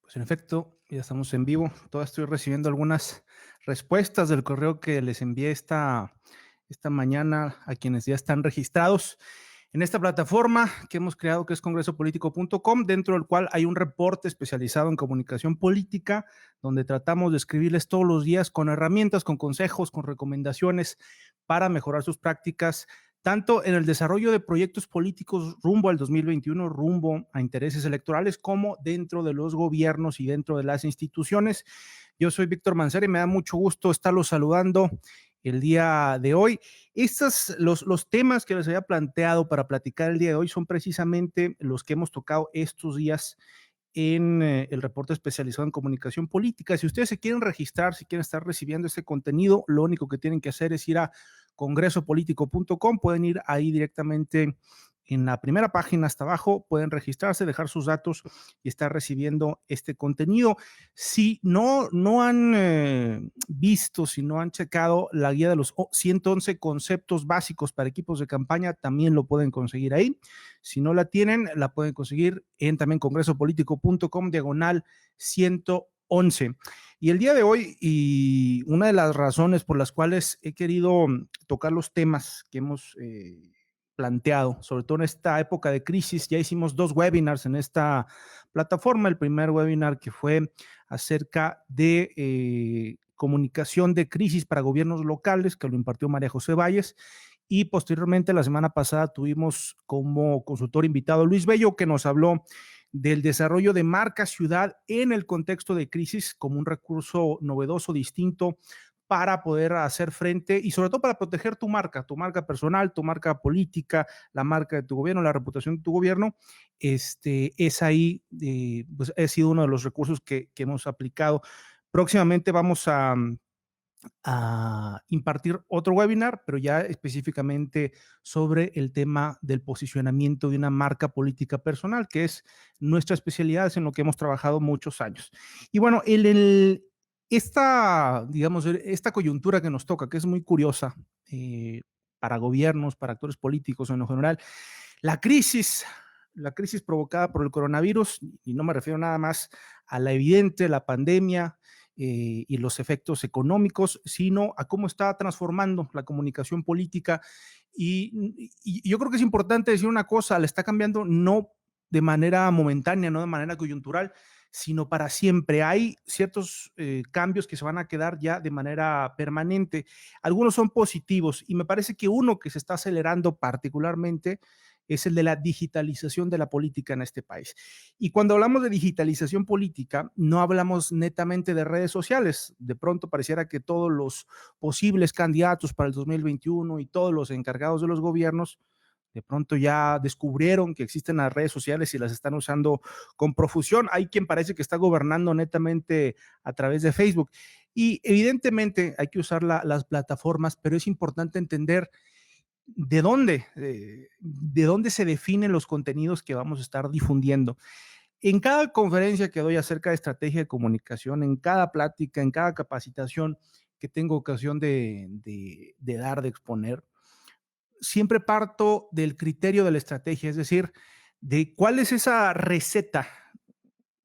Pues en efecto, ya estamos en vivo. Todavía estoy recibiendo algunas respuestas del correo que les envié esta mañana a quienes ya están registrados en esta plataforma que hemos creado, que es congresopolitico.com, dentro del cual hay un reporte especializado en comunicación política, donde tratamos de escribirles todos los días con herramientas, con consejos, con recomendaciones para mejorar sus prácticas, tanto en el desarrollo de proyectos políticos rumbo al 2021, rumbo a intereses electorales, como dentro de los gobiernos y dentro de las instituciones. Yo soy Víctor Mancera y me da mucho gusto estarlos saludando el día de hoy. Los temas que les había planteado para platicar el día de hoy son precisamente los que hemos tocado estos días en el reporte especializado en comunicación política. Si ustedes se quieren registrar, si quieren estar recibiendo este contenido, lo único que tienen que hacer es ir a congresopolitico.com, pueden ir ahí directamente en la primera página hasta abajo, pueden registrarse, dejar sus datos y estar recibiendo este contenido. Si no han visto, si no han checado la guía de los 111 conceptos básicos para equipos de campaña, también lo pueden conseguir ahí. Si no la tienen, la pueden conseguir en también congresopolitico.com /111. Y el día de hoy, y una de las razones por las cuales he querido tocar los temas que hemos planteado, sobre todo en esta época de crisis, ya hicimos 2 webinars en esta plataforma. El primer webinar que fue acerca de comunicación de crisis para gobiernos locales, que lo impartió María José Valles, y posteriormente la semana pasada tuvimos como consultor invitado a Luis Bello, que nos habló del desarrollo de marca ciudad en el contexto de crisis como un recurso novedoso, distinto, para poder hacer frente y sobre todo para proteger tu marca personal, tu marca política, la marca de tu gobierno, la reputación de tu gobierno. Es ahí, pues ha sido uno de los recursos que hemos aplicado. Próximamente vamos a impartir otro webinar, pero ya específicamente sobre el tema del posicionamiento de una marca política personal, que es nuestra especialidad, es en lo que hemos trabajado muchos años. Y bueno, digamos, esta coyuntura que nos toca, que es muy curiosa para gobiernos, para actores políticos en lo general, la crisis, la crisis provocada por el coronavirus, y no me refiero nada más a la evidente, la pandemia y los efectos económicos, sino a cómo está transformando la comunicación política. Y yo creo que es importante decir una cosa, la está cambiando no de manera momentánea, no de manera coyuntural, sino para siempre. Hay ciertos cambios que se van a quedar ya de manera permanente. Algunos son positivos y me parece que uno que se está acelerando particularmente es el de la digitalización de la política en este país. Y cuando hablamos de digitalización política, no hablamos netamente de redes sociales. De pronto pareciera que todos los posibles candidatos para el 2021 y todos los encargados de los gobiernos de pronto ya descubrieron que existen las redes sociales y las están usando con profusión. Hay quien parece que está gobernando netamente a través de Facebook. Y evidentemente hay que usar las plataformas, pero es importante entender de dónde se definen los contenidos que vamos a estar difundiendo. En cada conferencia que doy acerca de estrategia de comunicación, en cada plática, en cada capacitación que tengo ocasión de dar, de exponer, siempre parto del criterio de la estrategia, es decir, de cuál es esa receta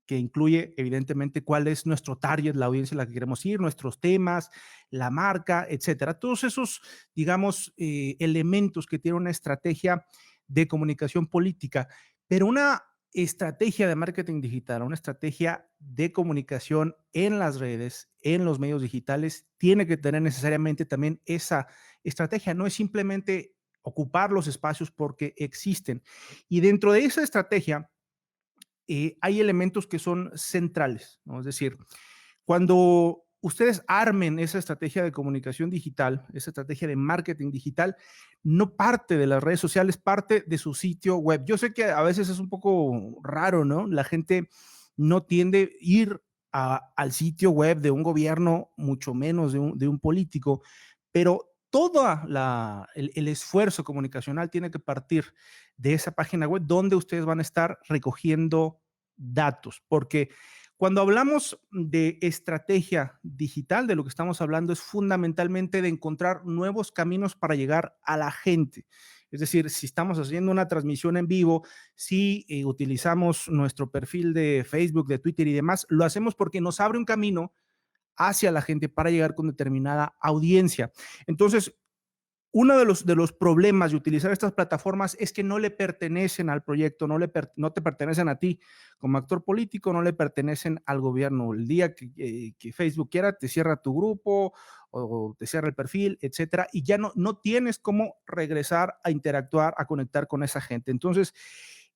que incluye evidentemente cuál es nuestro target, la audiencia a la que queremos ir, nuestros temas, la marca, etcétera. Todos esos, digamos, elementos que tiene una estrategia de comunicación política, pero una estrategia de marketing digital, una estrategia de comunicación en las redes, en los medios digitales, tiene que tener necesariamente también esa estrategia. No es simplemente ocupar los espacios porque existen. Y dentro de esa estrategia, hay elementos que son centrales, ¿no? Es decir, cuando ustedes armen esa estrategia de comunicación digital, esa estrategia de marketing digital, no parte de las redes sociales, parte de su sitio web. Yo sé que a veces es un poco raro, ¿no? La gente no tiende a ir al sitio web de un gobierno, mucho menos de un político, pero todo el esfuerzo comunicacional tiene que partir de esa página web donde ustedes van a estar recogiendo datos, porque cuando hablamos de estrategia digital, de lo que estamos hablando es fundamentalmente de encontrar nuevos caminos para llegar a la gente. Es decir, si estamos haciendo una transmisión en vivo, si utilizamos nuestro perfil de Facebook, de Twitter y demás, lo hacemos porque nos abre un camino hacia la gente para llegar con determinada audiencia. Entonces, uno de los problemas de utilizar estas plataformas es que no le pertenecen al proyecto, no te pertenecen a ti como actor político, no le pertenecen al gobierno. El día que Facebook quiera, te cierra tu grupo o te cierra el perfil, etcétera, y ya no tienes cómo regresar a interactuar, a conectar con esa gente. Entonces,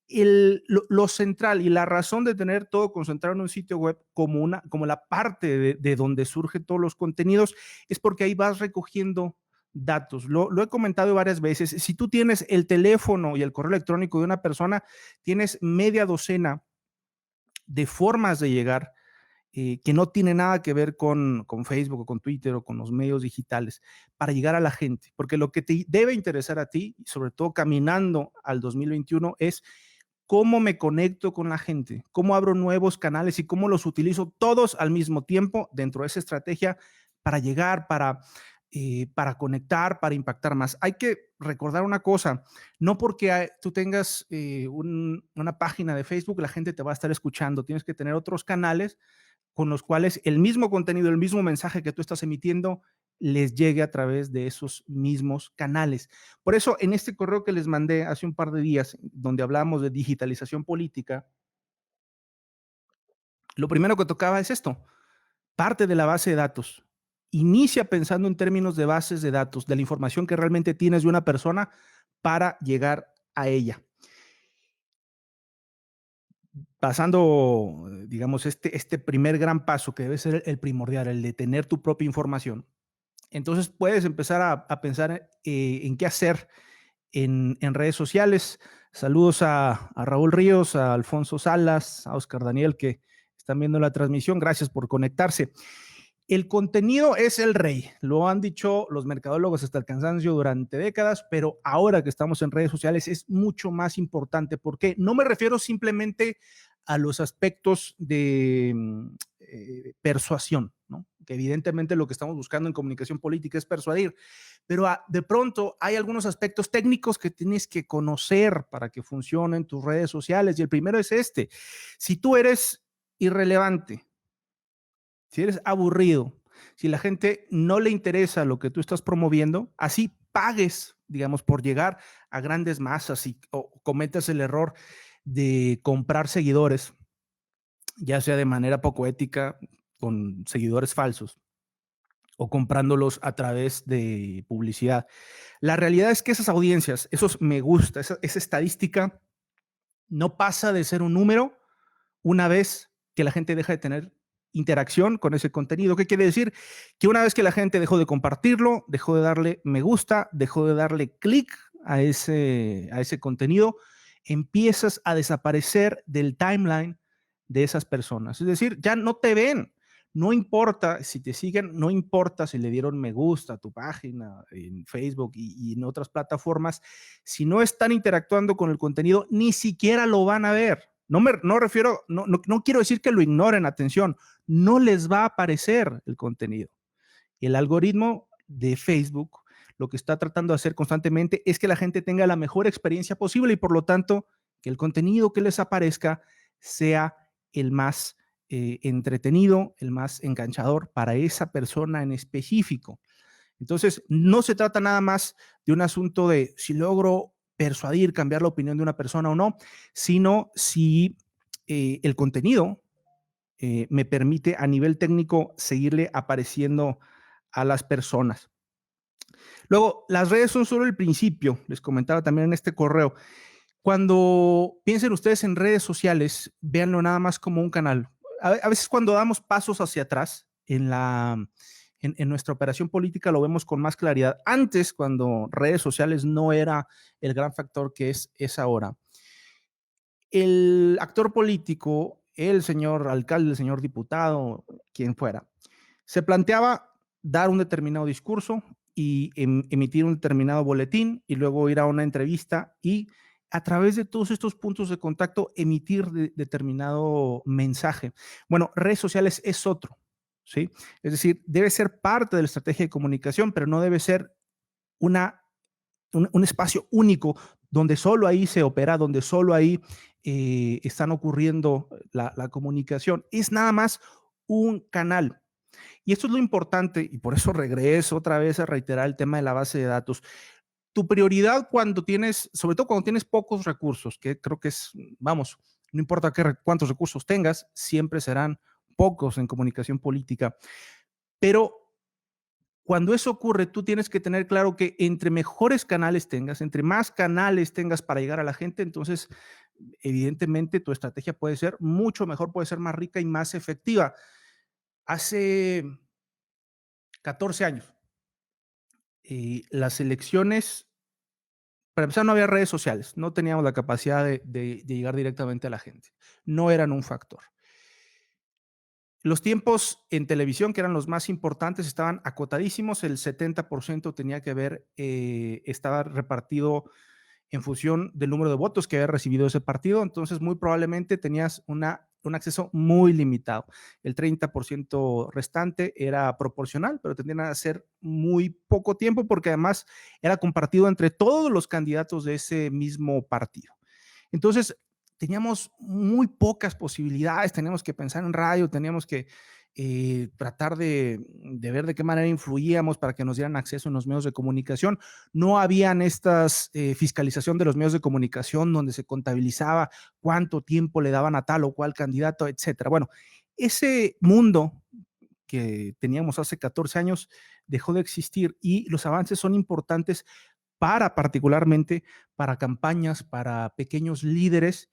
lo central y la razón de tener todo concentrado en un sitio web como la parte de donde surgen todos los contenidos es porque ahí vas recogiendo datos. Lo he comentado varias veces. Si tú tienes el teléfono y el correo electrónico de una persona, tienes media docena de formas de llegar que no tiene nada que ver con Facebook o con Twitter o con los medios digitales para llegar a la gente. Porque lo que te debe interesar a ti, sobre todo caminando al 2021, es cómo me conecto con la gente, cómo abro nuevos canales y cómo los utilizo todos al mismo tiempo dentro de esa estrategia para llegar, para conectar, para impactar más. Hay que recordar una cosa, no porque tú tengas una página de Facebook, la gente te va a estar escuchando, tienes que tener otros canales con los cuales el mismo contenido, el mismo mensaje que tú estás emitiendo, les llegue a través de esos mismos canales. Por eso, en este correo que les mandé hace un par de días, donde hablamos de digitalización política, lo primero que tocaba es esto, parte de la base de datos. Inicia pensando en términos de bases de datos, de la información que realmente tienes de una persona para llegar a ella. Pasando, digamos, este primer gran paso que debe ser el primordial, el de tener tu propia información. Entonces puedes empezar a pensar en qué hacer en redes sociales. Saludos a Raúl Ríos, a Alfonso Salas, a Oscar Daniel, que están viendo la transmisión. Gracias por conectarse. El contenido es el rey, lo han dicho los mercadólogos hasta el cansancio durante décadas, pero ahora que estamos en redes sociales es mucho más importante porque no me refiero simplemente a los aspectos de persuasión, ¿no? Que evidentemente lo que estamos buscando en comunicación política es persuadir, pero de pronto hay algunos aspectos técnicos que tienes que conocer para que funcionen tus redes sociales y el primero es este, si tú eres irrelevante, si eres aburrido, si la gente no le interesa lo que tú estás promoviendo, así pagues, digamos, por llegar a grandes masas o cometas el error de comprar seguidores, ya sea de manera poco ética, con seguidores falsos o comprándolos a través de publicidad. La realidad es que esas audiencias, esos me gusta, esa estadística no pasa de ser un número una vez que la gente deja de tener interacción con ese contenido. ¿Qué quiere decir? Que una vez que la gente dejó de compartirlo, dejó de darle me gusta, dejó de darle clic a ese contenido, empiezas a desaparecer del timeline de esas personas. Es decir, ya no te ven. No importa si te siguen, no importa si le dieron me gusta a tu página en Facebook y en otras plataformas, si no están interactuando con el contenido, ni siquiera lo van a ver. No quiero decir que lo ignoren, atención, no les va a aparecer el contenido. El algoritmo de Facebook lo que está tratando de hacer constantemente es que la gente tenga la mejor experiencia posible y por lo tanto que el contenido que les aparezca sea el más entretenido, el más enganchador para esa persona en específico. Entonces, no se trata nada más de un asunto de si logro persuadir, cambiar la opinión de una persona o no, sino si el contenido me permite a nivel técnico seguirle apareciendo a las personas. Luego, las redes son solo el principio, les comentaba también en este correo. Cuando piensen ustedes en redes sociales, véanlo nada más como un canal. A veces cuando damos pasos hacia atrás en nuestra operación política lo vemos con más claridad. Antes, cuando redes sociales no era el gran factor que es ahora, el actor político, el señor alcalde, el señor diputado, quien fuera, se planteaba dar un determinado discurso y emitir un determinado boletín y luego ir a una entrevista y a través de todos estos puntos de contacto emitir determinado mensaje. Bueno, redes sociales es otro, ¿sí? Es decir, debe ser parte de la estrategia de comunicación, pero no debe ser una un espacio único donde solo ahí se opera, donde solo ahí están ocurriendo la comunicación. Es nada más un canal. Y esto es lo importante, y por eso regreso otra vez a reiterar el tema de la base de datos. Tu prioridad cuando tienes, sobre todo cuando tienes pocos recursos, que creo que es, vamos, no importa cuántos recursos tengas, siempre serán pocos en comunicación política, pero cuando eso ocurre, tú tienes que tener claro que entre mejores canales tengas, entre más canales tengas para llegar a la gente, entonces evidentemente tu estrategia puede ser mucho mejor, puede ser más rica y más efectiva. Hace 14 años, las elecciones, para empezar, no había redes sociales, no teníamos la capacidad de llegar directamente a la gente, no eran un factor. Los tiempos en televisión, que eran los más importantes, estaban acotadísimos, el 70% tenía que ver, estaba repartido en función del número de votos que había recibido ese partido, entonces muy probablemente tenías un acceso muy limitado. El 30% restante era proporcional, pero tendrían a ser muy poco tiempo porque además era compartido entre todos los candidatos de ese mismo partido. Entonces, teníamos muy pocas posibilidades, teníamos que pensar en radio, teníamos que tratar de ver de qué manera influíamos para que nos dieran acceso en los medios de comunicación. No habían estas fiscalización de los medios de comunicación donde se contabilizaba cuánto tiempo le daban a tal o cual candidato, etcétera. Bueno, ese mundo que teníamos hace 14 años dejó de existir y los avances son importantes para particularmente para campañas, para pequeños líderes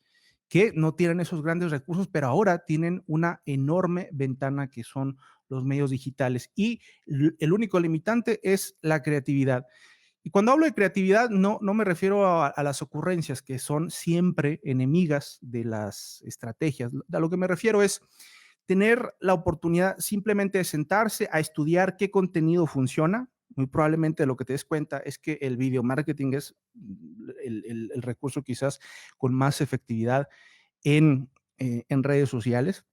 que no tienen esos grandes recursos, pero ahora tienen una enorme ventana que son los medios digitales. Y el único limitante es la creatividad. Y cuando hablo de creatividad, no me refiero a las ocurrencias, que son siempre enemigas de las estrategias. A lo que me refiero es tener la oportunidad simplemente de sentarse a estudiar qué contenido funciona. Muy probablemente lo que te des cuenta es que el video marketing es el recurso quizás con más efectividad en redes sociales.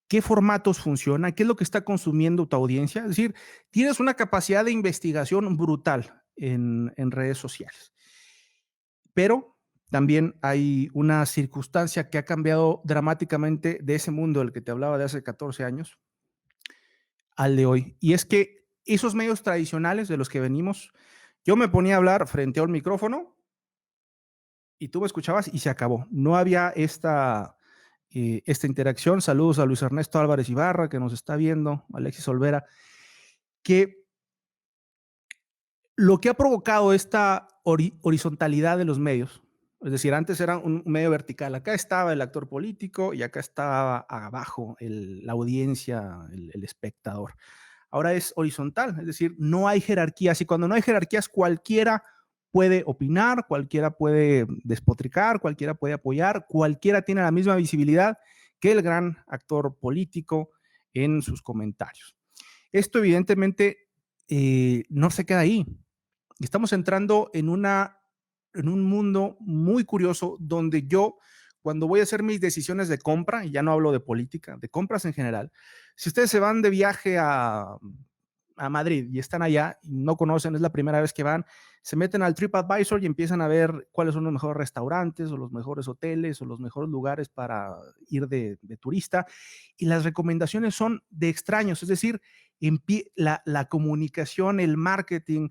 ¿Qué formatos funcionan? ¿Qué es lo que está consumiendo tu audiencia? Es decir, tienes una capacidad de investigación brutal en redes sociales, pero también hay una circunstancia que ha cambiado dramáticamente de ese mundo del que te hablaba de hace 14 años al de hoy. Y es que esos medios tradicionales de los que venimos, yo me ponía a hablar frente a un micrófono y tú me escuchabas y se acabó. No había esta interacción. Saludos a Luis Ernesto Álvarez Ibarra, que nos está viendo, Alexis Olvera, que lo que ha provocado esta horizontalidad de los medios, es decir, antes era un medio vertical, acá estaba el actor político y acá estaba abajo la audiencia, el espectador. Ahora es horizontal, es decir, no hay jerarquías y cuando no hay jerarquías cualquiera puede opinar, cualquiera puede despotricar, cualquiera puede apoyar, cualquiera tiene la misma visibilidad que el gran actor político en sus comentarios. Esto evidentemente no se queda ahí. Estamos entrando en un mundo muy curioso donde yo, cuando voy a hacer mis decisiones de compra, y ya no hablo de política, de compras en general, si ustedes se van de viaje a Madrid y están allá y no conocen, es la primera vez que van, se meten al TripAdvisor y empiezan a ver cuáles son los mejores restaurantes o los mejores hoteles o los mejores lugares para ir de turista y las recomendaciones son de extraños, es decir, la comunicación, el marketing,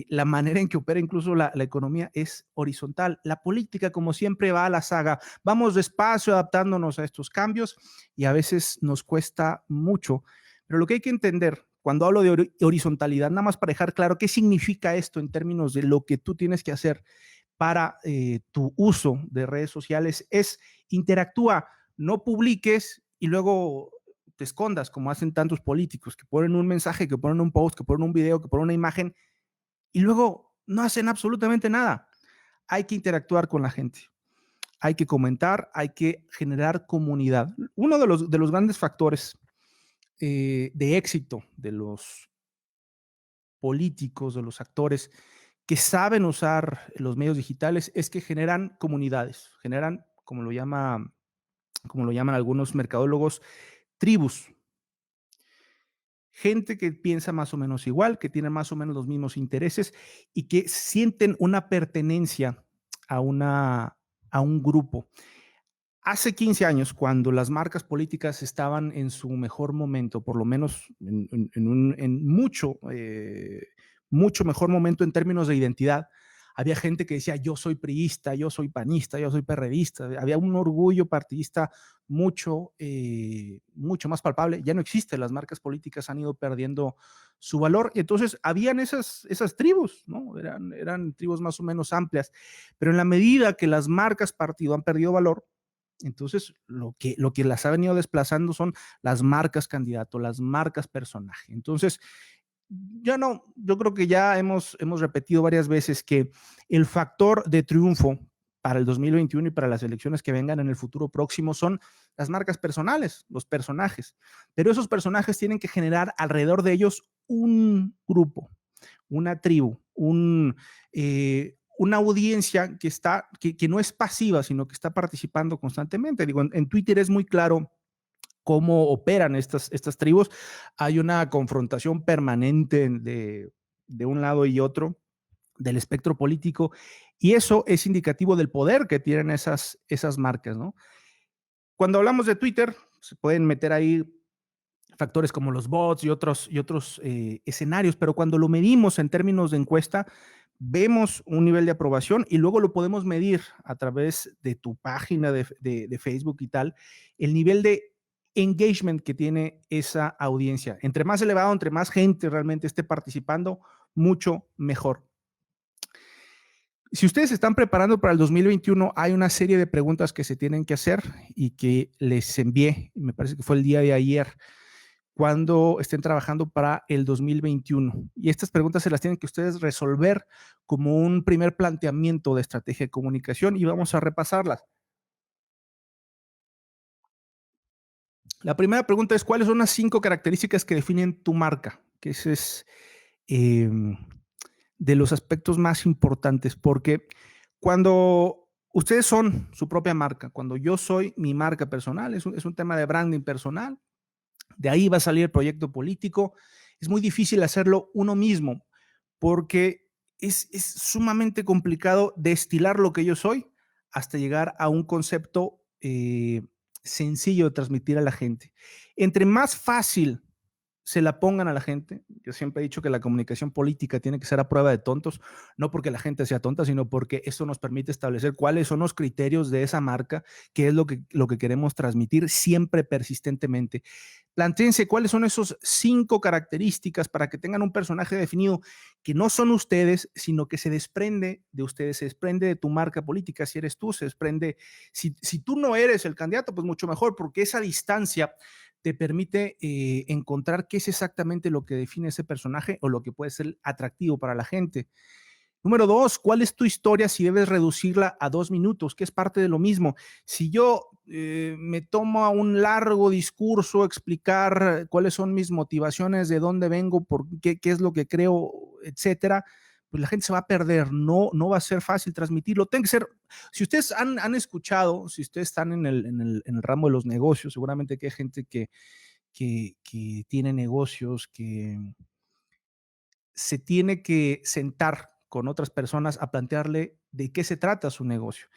la manera en que opera incluso la economía es horizontal. La política, como siempre, va a la saga. Vamos despacio adaptándonos a estos cambios y a veces nos cuesta mucho. Pero lo que hay que entender cuando hablo de horizontalidad, nada más para dejar claro qué significa esto en términos de lo que tú tienes que hacer para tu uso de redes sociales, es interactúa, no publiques y luego te escondas como hacen tantos políticos que ponen un mensaje, que ponen un post, que ponen un video, que ponen una imagen y luego no hacen absolutamente nada. Hay que interactuar con la gente, hay que comentar, hay que generar comunidad. Uno de los grandes factores de éxito de los políticos, de los actores que saben usar los medios digitales es que generan comunidades, generan, como lo llaman algunos mercadólogos, tribus. gente que piensa más o menos igual, que tiene más o menos los mismos intereses y que sienten una pertenencia a, a un grupo. Hace 15 años, cuando las marcas políticas estaban en su mejor momento, por lo menos en mucho, mucho mejor momento en términos de identidad, había gente que decía, yo soy priista, yo soy panista, yo soy perredista. Había un orgullo partidista mucho, mucho más palpable. Ya no existe, las marcas políticas han ido perdiendo su valor. Y entonces habían esas tribus, ¿no? Eran tribus más o menos amplias. Pero en la medida que las marcas partido han perdido valor, entonces, lo que las ha venido desplazando son las marcas candidato, las marcas personaje. Entonces, ya no, yo creo que ya hemos repetido varias veces que el factor de triunfo para el 2021 y para las elecciones que vengan en el futuro próximo son las marcas personales, los personajes. Pero esos personajes tienen que generar alrededor de ellos un grupo, una tribu, una audiencia que no es pasiva, sino que está participando constantemente. Digo, en Twitter es muy claro cómo operan estas tribus. Hay una confrontación permanente de un lado y otro del espectro político, y eso es indicativo del poder que tienen esas marcas, ¿no? Cuando hablamos de Twitter, se pueden meter ahí factores como los bots y otros escenarios, pero cuando lo medimos en términos de encuesta, vemos un nivel de aprobación y luego lo podemos medir a través de tu página de Facebook y tal, el nivel de engagement que tiene esa audiencia. Entre más elevado, entre más gente realmente esté participando, mucho mejor. Si ustedes se están preparando para el 2021, hay una serie de preguntas que se tienen que hacer y que les envié, me parece que fue el día de ayer, cuando estén trabajando para el 2021. Y estas preguntas se las tienen que ustedes resolver como un primer planteamiento de estrategia de comunicación y vamos a repasarlas. La primera pregunta es, ¿cuáles son las 5 características que definen tu marca? Que ese es eh, de los aspectos más importantes, porque cuando ustedes son su propia marca, cuando yo soy mi marca personal, es un tema de branding personal, de ahí va a salir el proyecto político. Es muy difícil hacerlo uno mismo porque es sumamente complicado destilar lo que yo soy hasta llegar a un concepto sencillo de transmitir a la gente. Entre más fácil se la pongan a la gente. Yo siempre he dicho que la comunicación política tiene que ser a prueba de tontos, no porque la gente sea tonta, sino porque eso nos permite establecer cuáles son los criterios de esa marca, qué es lo que queremos transmitir siempre persistentemente. Plantéense cuáles son esos 5 características para que tengan un personaje definido que no son ustedes, sino que se desprende de ustedes, se desprende de tu marca política. Si eres tú, se desprende. Si tú no eres el candidato, pues mucho mejor, porque esa distancia te permite encontrar qué es exactamente lo que define ese personaje o lo que puede ser atractivo para la gente. Número 2, ¿cuál es tu historia si debes reducirla a 2 minutos? Que es parte de lo mismo. Si yo me tomo a un largo discurso, explicar cuáles son mis motivaciones, de dónde vengo, por qué es lo que creo, etcétera, pues la gente se va a perder, no va a ser fácil transmitirlo. Tiene que ser, si ustedes han escuchado, si ustedes están en el ramo de los negocios, seguramente que hay gente que tiene negocios, que se tiene que sentar con otras personas a plantearle de qué se trata su negocio.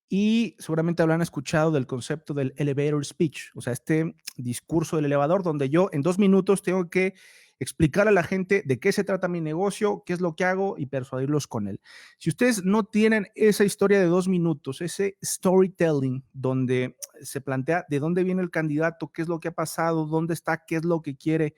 Y seguramente habrán escuchado del concepto del elevator speech, o sea, este discurso del elevador donde yo en 2 minutos tengo que explicar a la gente de qué se trata mi negocio, qué es lo que hago y persuadirlos con él. Si ustedes no tienen esa historia de 2 minutos, ese storytelling donde se plantea de dónde viene el candidato, qué es lo que ha pasado, dónde está, qué es lo que quiere,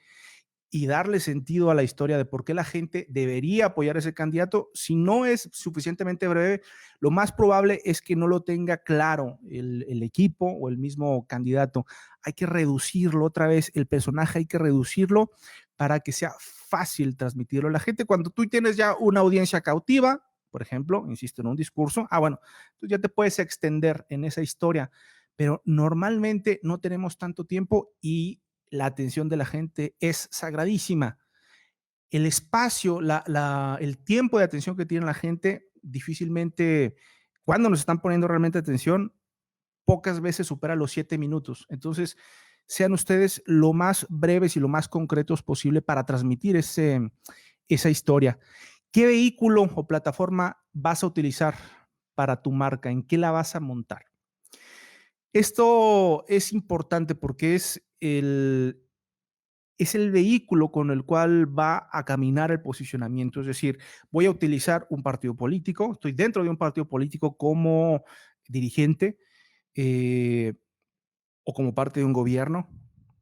y darle sentido a la historia de por qué la gente debería apoyar a ese candidato, si no es suficientemente breve, lo más probable es que no lo tenga claro el equipo o el mismo candidato. Hay que reducirlo otra vez, el personaje hay que reducirlo para que sea fácil transmitirlo a la gente. Cuando tú tienes ya una audiencia cautiva, por ejemplo, insisto, en un discurso, bueno, tú ya te puedes extender en esa historia, pero normalmente no tenemos tanto tiempo y la atención de la gente es sagradísima. El espacio, el tiempo de atención que tiene la gente, difícilmente, cuando nos están poniendo realmente atención, pocas veces supera los 7 minutos. Entonces, sean ustedes lo más breves y lo más concretos posible para transmitir esa historia. ¿Qué vehículo o plataforma vas a utilizar para tu marca? ¿En qué la vas a montar? Esto es importante porque es el vehículo con el cual va a caminar el posicionamiento. Es decir, voy a utilizar un partido político, estoy dentro de un partido político como dirigente, eh, o como parte de un gobierno.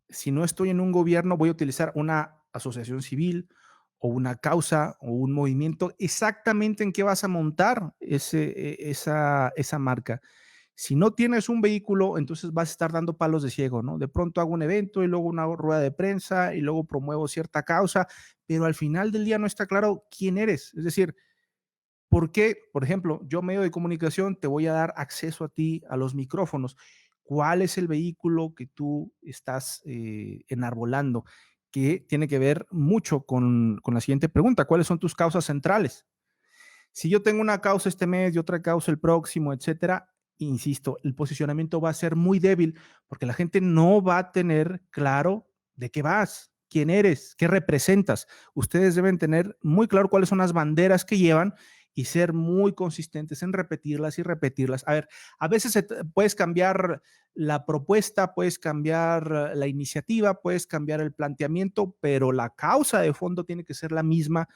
Si no estoy en un gobierno, voy a utilizar una asociación civil o una causa o un movimiento. Exactamente en qué vas a montar esa marca. Si no tienes un vehículo, entonces vas a estar dando palos de ciego, ¿no? De pronto hago un evento y luego una rueda de prensa y luego promuevo cierta causa, pero al final del día no está claro quién eres. Es decir, ¿por qué? Por ejemplo, yo medio de comunicación te voy a dar acceso a ti a los micrófonos. ¿Cuál es el vehículo que tú estás enarbolando? Que tiene que ver mucho con la siguiente pregunta. ¿Cuáles son tus causas centrales? Si yo tengo una causa este mes y otra causa el próximo, etcétera, insisto, el posicionamiento va a ser muy débil porque la gente no va a tener claro de qué vas, quién eres, qué representas. Ustedes deben tener muy claro cuáles son las banderas que llevan y ser muy consistentes en repetirlas y repetirlas. A ver, a veces puedes cambiar la propuesta, puedes cambiar la iniciativa, puedes cambiar el planteamiento, pero la causa de fondo tiene que ser la misma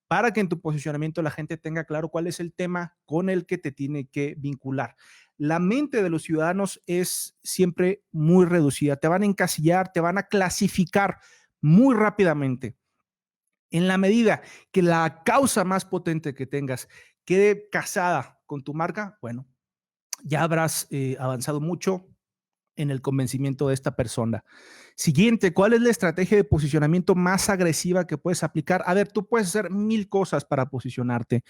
para que en tu posicionamiento la gente tenga claro cuál es el tema con el que te tiene que vincular. La mente de los ciudadanos es siempre muy reducida, te van a encasillar, te van a clasificar muy rápidamente. En la medida que la causa más potente que tengas quede casada con tu marca, bueno, ya habrás avanzado mucho en el convencimiento de esta persona. Siguiente, ¿cuál es la estrategia de posicionamiento más agresiva que puedes aplicar? A ver, tú puedes hacer 1000 cosas para posicionarte.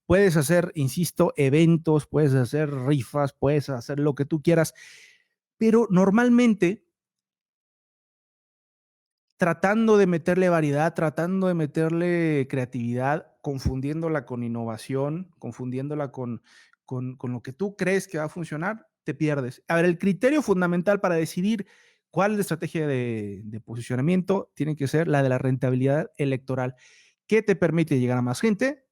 Puedes hacer, insisto, eventos, puedes hacer rifas, puedes hacer lo que tú quieras, pero normalmente tratando de meterle variedad, tratando de meterle creatividad, confundiéndola con innovación, confundiéndola con lo que tú crees que va a funcionar, te pierdes. A ver, el criterio fundamental para decidir cuál es la estrategia de posicionamiento tiene que ser la de la rentabilidad electoral. ¿Qué te permite llegar a más gente?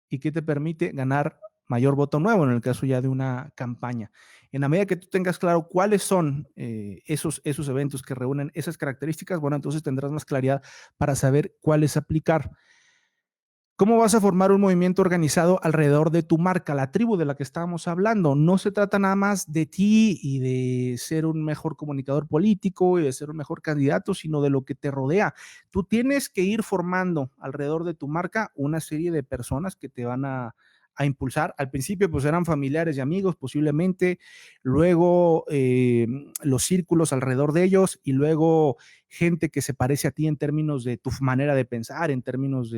¿Y qué te permite ganar mayor voto nuevo en el caso ya de una campaña? En la medida que tú tengas claro cuáles son esos eventos que reúnen esas características, bueno, entonces tendrás más claridad para saber cuáles aplicar. ¿Cómo vas a formar un movimiento organizado alrededor de tu marca, la tribu de la que estábamos hablando? No se trata nada más de ti y de ser un mejor comunicador político y de ser un mejor candidato, sino de lo que te rodea. Tú tienes que ir formando alrededor de tu marca una serie de personas que te van a impulsar. Al principio, pues eran familiares y amigos, posiblemente, luego los círculos alrededor de ellos y luego gente que se parece a ti en términos de tu manera de pensar, en términos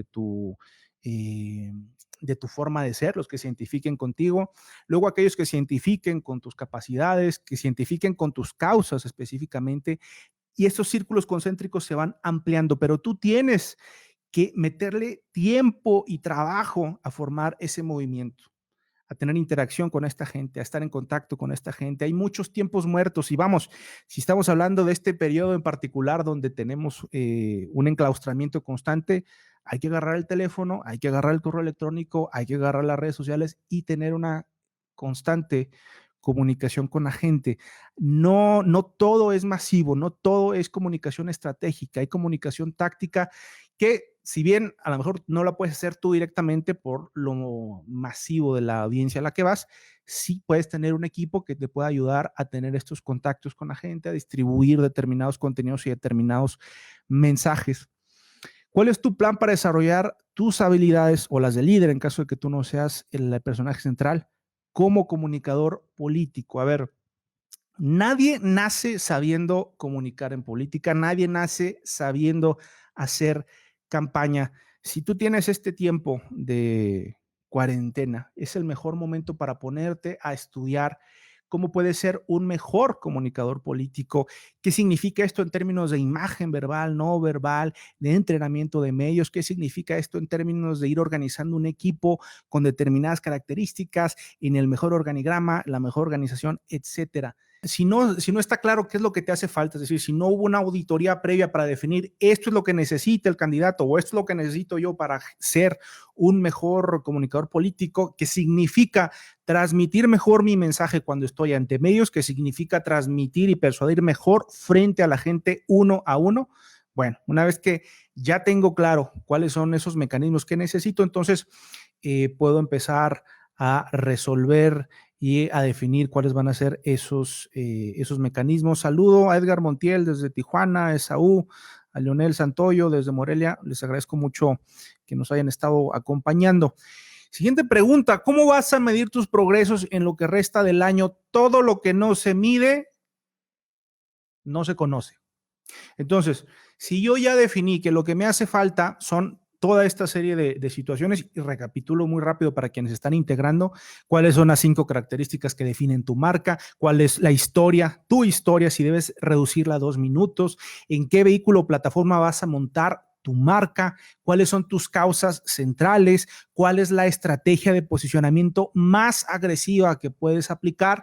eh, de tu forma de ser, los que se identifiquen contigo, luego aquellos que se identifiquen con tus capacidades, que se identifiquen con tus causas específicamente, y estos círculos concéntricos se van ampliando, pero tú tienes que meterle tiempo y trabajo a formar ese movimiento, a tener interacción con esta gente, a estar en contacto con esta gente. Hay muchos tiempos muertos y vamos, si estamos hablando de este periodo en particular donde tenemos un enclaustramiento constante, hay que agarrar el teléfono, hay que agarrar el correo electrónico, hay que agarrar las redes sociales y tener una constante comunicación con la gente. No, no todo es masivo, no todo es comunicación estratégica, hay comunicación táctica que si bien a lo mejor no la puedes hacer tú directamente por lo masivo de la audiencia a la que vas, sí puedes tener un equipo que te pueda ayudar a tener estos contactos con la gente, a distribuir determinados contenidos y determinados mensajes. ¿Cuál es tu plan para desarrollar tus habilidades o las de líder en caso de que tú no seas el personaje central como comunicador político? A ver, nadie nace sabiendo comunicar en política, nadie nace sabiendo hacer campaña. Si tú tienes este tiempo de cuarentena, es el mejor momento para ponerte a estudiar cómo puedes ser un mejor comunicador político. ¿Qué significa esto en términos de imagen verbal, no verbal, de entrenamiento de medios? ¿Qué significa esto en términos de ir organizando un equipo con determinadas características, en el mejor organigrama, la mejor organización, etcétera? si no está claro qué es lo que te hace falta, es decir, si no hubo una auditoría previa para definir esto es lo que necesita el candidato o esto es lo que necesito yo para ser un mejor comunicador político, que significa transmitir mejor mi mensaje cuando estoy ante medios, que significa transmitir y persuadir mejor frente a la gente uno a uno. Bueno, una vez que ya tengo claro cuáles son esos mecanismos que necesito, entonces puedo empezar a resolver y a definir cuáles van a ser esos mecanismos. Saludo a Edgar Montiel desde Tijuana, a Esaú, a Leonel Santoyo desde Morelia. Les agradezco mucho que nos hayan estado acompañando. Siguiente pregunta, ¿cómo vas a medir tus progresos en lo que resta del año? Todo lo que no se mide, no se conoce. Entonces, si yo ya definí que lo que me hace falta son toda esta serie de situaciones, y recapitulo muy rápido para quienes están integrando, cuáles son las 5 características que definen tu marca, cuál es la historia, tu historia, si debes reducirla a 2 minutos, en qué vehículo o plataforma vas a montar tu marca, cuáles son tus causas centrales, cuál es la estrategia de posicionamiento más agresiva que puedes aplicar,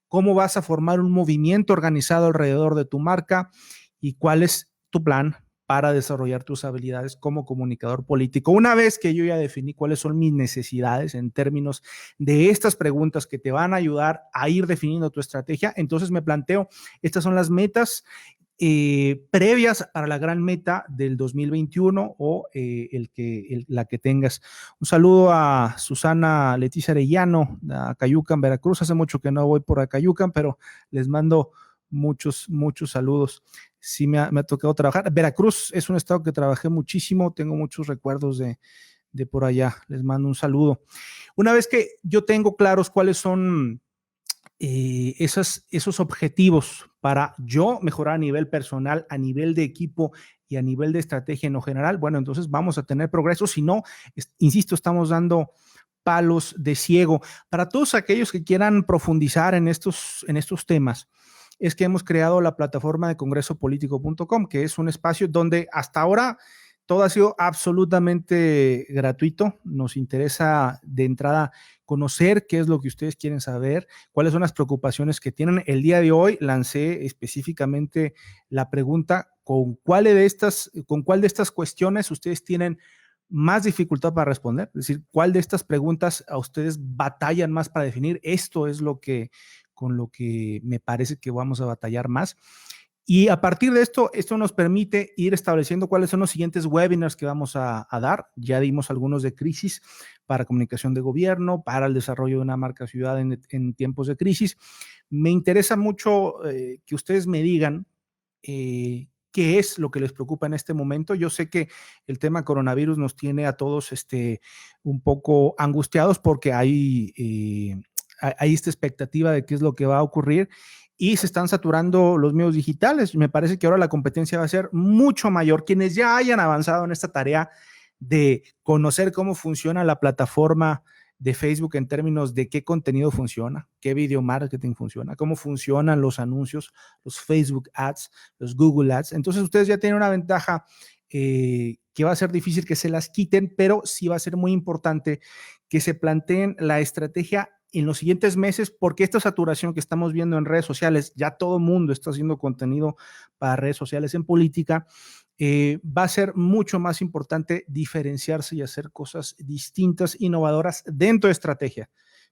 cómo vas a formar un movimiento organizado alrededor de tu marca y cuál es tu plan para desarrollar tus habilidades como comunicador político. Una vez que yo ya definí cuáles son mis necesidades en términos de estas preguntas que te van a ayudar a ir definiendo tu estrategia, entonces me planteo, estas son las metas previas para la gran meta del 2021 o la que tengas. Un saludo a Susana Leticia Arellano, a Cayucan, Veracruz. Hace mucho que no voy por Cayucan, pero les mando muchos saludos. Sí me ha tocado trabajar. Veracruz es un estado que trabajé muchísimo, tengo muchos recuerdos de por allá. Les mando un saludo. Una vez que yo tengo claros cuáles son esos objetivos para yo mejorar a nivel personal, a nivel de equipo y a nivel de estrategia en lo general, bueno, entonces vamos a tener progreso. Si no, insisto, estamos dando palos de ciego. Para todos aquellos que quieran profundizar en estos temas, es que hemos creado la plataforma de congresopolitico.com, que es un espacio donde hasta ahora todo ha sido absolutamente gratuito. Nos interesa de entrada conocer qué es lo que ustedes quieren saber, cuáles son las preocupaciones que tienen. El día de hoy lancé específicamente la pregunta con cuál de estas cuestiones ustedes tienen más dificultad para responder, es decir, cuál de estas preguntas a ustedes batallan más para definir. Esto es con lo que me parece que vamos a batallar más. Y a partir de esto nos permite ir estableciendo cuáles son los siguientes webinars que vamos a dar. Ya dimos algunos de crisis para comunicación de gobierno, para el desarrollo de una marca ciudad en tiempos de crisis. Me interesa mucho que ustedes me digan qué es lo que les preocupa en este momento. Yo sé que el tema coronavirus nos tiene a todos un poco angustiados porque hay esta expectativa de qué es lo que va a ocurrir y se están saturando los medios digitales. Me parece que ahora la competencia va a ser mucho mayor. Quienes ya hayan avanzado en esta tarea de conocer cómo funciona la plataforma de Facebook en términos de qué contenido funciona, qué video marketing funciona, cómo funcionan los anuncios, los Facebook Ads, los Google Ads. Entonces ustedes ya tienen una ventaja que va a ser difícil que se las quiten, pero sí va a ser muy importante que se planteen la estrategia en los siguientes meses, porque esta saturación que estamos viendo en redes sociales, ya todo el mundo está haciendo contenido para redes sociales en política, va a ser mucho más importante diferenciarse y hacer cosas distintas, innovadoras dentro de estrategia,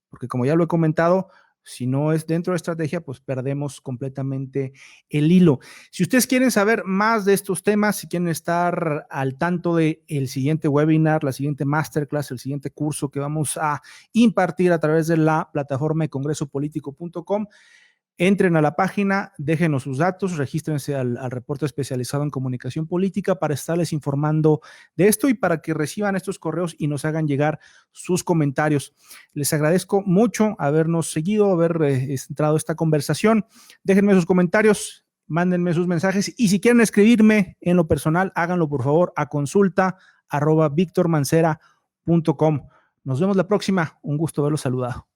porque como ya lo he comentado, si no es dentro de estrategia, pues perdemos completamente el hilo. Si ustedes quieren saber más de estos temas, si quieren estar al tanto del siguiente webinar, la siguiente masterclass, el siguiente curso que vamos a impartir a través de la plataforma de congresopolitico.com, entren a la página, déjenos sus datos, regístrense al reporte especializado en comunicación política para estarles informando de esto y para que reciban estos correos y nos hagan llegar sus comentarios. Les agradezco mucho habernos seguido, haber entrado a esta conversación. Déjenme sus comentarios, mándenme sus mensajes y si quieren escribirme en lo personal, háganlo por favor a consulta@victormancera.com. Nos vemos la próxima. Un gusto haberlos saludado.